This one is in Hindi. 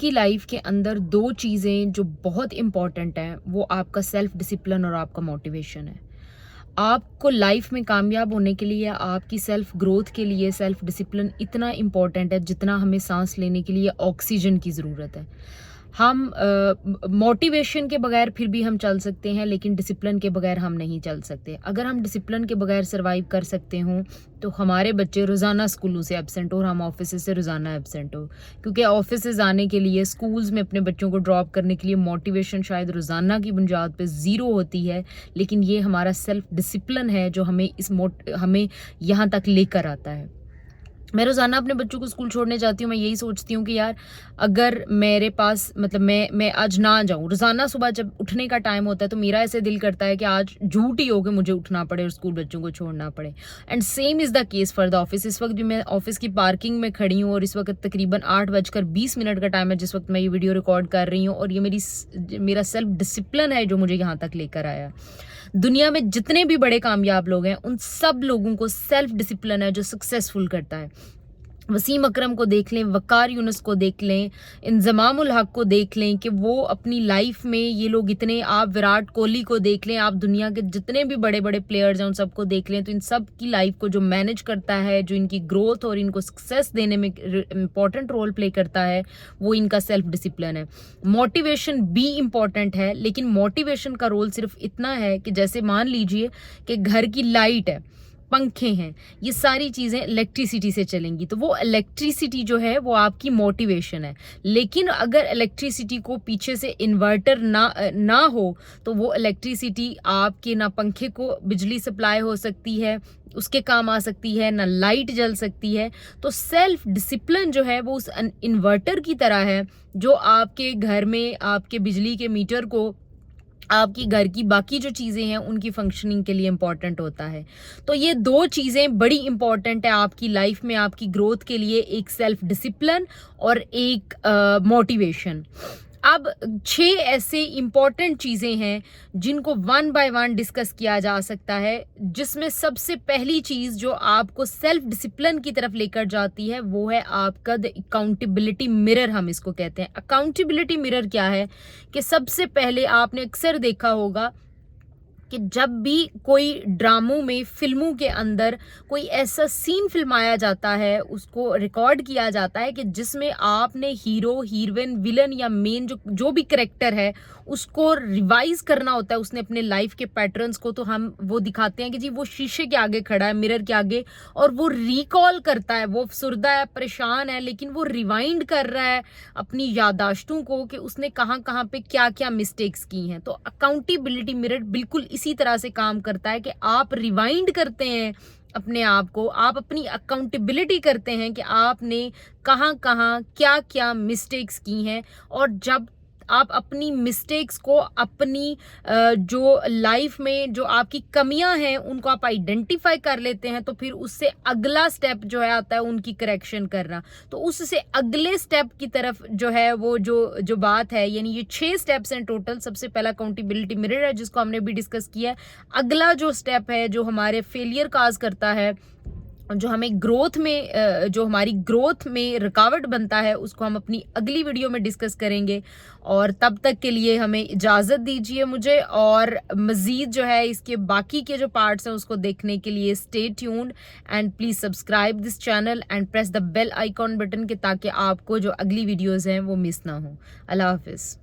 आपकी लाइफ के अंदर 2 चीज़ें जो बहुत इम्पोर्टेंट हैं, वो आपका सेल्फ डिसिप्लिन और आपका मोटिवेशन है। आपको लाइफ में कामयाब होने के लिए, आपकी सेल्फ ग्रोथ के लिए सेल्फ डिसिप्लिन इतना इम्पोर्टेंट है, जितना हमें साँस लेने के लिए ऑक्सीजन की ज़रूरत है। हम मोटिवेशन के बगैर फिर भी हम चल सकते हैं, लेकिन डिसिप्लिन के बगैर हम नहीं चल सकते। अगर हम डिसिप्लिन के बगैर सर्वाइव कर सकते हों, तो हमारे बच्चे रोज़ाना स्कूलों से एब्सेंट हो और हम ऑफिस से रोज़ाना एब्सेंट हो, क्योंकि ऑफिस से जाने के लिए, स्कूल्स में अपने बच्चों को ड्रॉप करने के लिए मोटिवेशन शायद रोज़ाना की बुनियाद पे ज़ीरो होती है, लेकिन ये हमारा सेल्फ डिसिप्लिन है जो हमें यहाँ तक लेकर आता है। मैं रोज़ाना अपने बच्चों को स्कूल छोड़ने जाती हूँ, मैं यही सोचती हूँ कि यार, अगर मेरे पास मतलब मैं आज ना जाऊँ, रोज़ाना सुबह जब उठने का टाइम होता है तो मेरा ऐसे दिल करता है कि आज झूठ ही हो के मुझे उठना पड़े और स्कूल बच्चों को छोड़ना पड़े। And same is the case for the office. इस वक्त भी मैं ऑफिस की पार्किंग में खड़ी हूँ और इस वक्त तकरीबन 8:20 का टाइम है जिस वक्त मैं ये वीडियो रिकॉर्ड कर रही हूँ, और ये मेरा सेल्फ डिसिप्लिन है जो मुझे यहाँ तक लेकर आया। दुनिया में जितने भी बड़े कामयाब लोग हैं, उन सब लोगों को सेल्फ डिसिप्लिन है जो सक्सेसफुल करता है। वसीम अकरम को देख लें, वकार यूनुस को देख लें, इंजमाम उल हक को देख लें कि वो अपनी लाइफ में, ये लोग इतने, आप विराट कोहली को देख लें, आप दुनिया के जितने भी बड़े बड़े प्लेयर्स हैं उन सबको देख लें, तो इन सब की लाइफ को जो मैनेज करता है, जो इनकी ग्रोथ और इनको सक्सेस देने में इम्पॉर्टेंट रोल प्ले करता है, वो इनका सेल्फ डिसिप्लिन है। मोटिवेशन भी इम्पॉर्टेंट है, लेकिन मोटिवेशन का रोल सिर्फ इतना है कि जैसे मान लीजिए कि घर की लाइट है, पंखे हैं, ये सारी चीज़ें इलेक्ट्रिसिटी से चलेंगी, तो वो इलेक्ट्रिसिटी जो है वो आपकी मोटिवेशन है। लेकिन अगर इलेक्ट्रिसिटी को पीछे से इन्वर्टर ना हो, तो वो इलेक्ट्रिसिटी आपके ना पंखे को बिजली सप्लाई हो सकती है, उसके काम आ सकती है, ना लाइट जल सकती है। तो सेल्फ डिसिप्लिन जो है वो उस इन्वर्टर की तरह है, जो आपके घर में आपके बिजली के मीटर को, आपकी घर की बाकी जो चीज़ें हैं उनकी फंक्शनिंग के लिए इम्पॉर्टेंट होता है। तो ये 2 चीज़ें बड़ी इम्पॉर्टेंट है आपकी लाइफ में, आपकी ग्रोथ के लिए, एक सेल्फ डिसिप्लिन और एक मोटिवेशन। अब 6 ऐसे इम्पॉर्टेंट चीज़ें हैं जिनको वन बाय वन डिस्कस किया जा सकता है, जिसमें सबसे पहली चीज़ जो आपको सेल्फ डिसिप्लिन की तरफ लेकर जाती है वो है आपका द अकाउंटेबिलिटी मिरर, हम इसको कहते हैं। अकाउंटेबिलिटी मिरर क्या है कि सबसे पहले आपने अक्सर देखा होगा कि जब भी कोई ड्रामों में, फिल्मों के अंदर कोई ऐसा सीन फिल्माया जाता है, उसको रिकॉर्ड किया जाता है कि जिसमें आपने हीरो, हीरोइन, विलन या मेन जो भी करेक्टर है उसको रिवाइज करना होता है, उसने अपने लाइफ के पैटर्न्स को, तो हम वो दिखाते हैं कि जी वो शीशे के आगे खड़ा है, मिरर के आगे, और वो रिकॉल करता है, वो अफसुर्दा है, परेशान है, लेकिन वो रिवाइंड कर रहा है अपनी यादाश्तों को कि उसने कहाँ कहाँ पे क्या क्या मिस्टेक्स की हैं। तो अकाउंटेबिलिटी मिरर बिल्कुल इसी तरह से काम करता है कि आप रिवाइंड करते हैं अपने आप को, आप अपनी अकाउंटेबिलिटी करते हैं कि आपने कहाँ कहाँ क्या क्या मिस्टेक्स की हैं, और जब आप अपनी मिस्टेक्स को, अपनी जो लाइफ में जो आपकी कमियां हैं उनको आप आइडेंटिफाई कर लेते हैं, तो फिर उससे अगला स्टेप जो है आता है उनकी करेक्शन करना। तो उससे अगले स्टेप की तरफ जो है वो जो बात है, यानी ये 6 स्टेप्स हैं टोटल। सबसे पहला अकाउंटेबिलिटी मिरर है जिसको हमने भी डिस्कस किया है। अगला जो स्टेप है जो हमारे फेलियर काज करता है, जो हमें ग्रोथ में, जो हमारी ग्रोथ में रुकावट बनता है, उसको हम अपनी अगली वीडियो में डिस्कस करेंगे। और तब तक के लिए हमें इजाज़त दीजिए मुझे, और मज़ीद जो है इसके बाकी के जो पार्ट्स हैं उसको देखने के लिए stay tuned and please subscribe this channel and press the bell icon button के, ताकि आपको जो अगली वीडियोज़ हैं वो मिस ना हो। अल्लाह हाफिज़।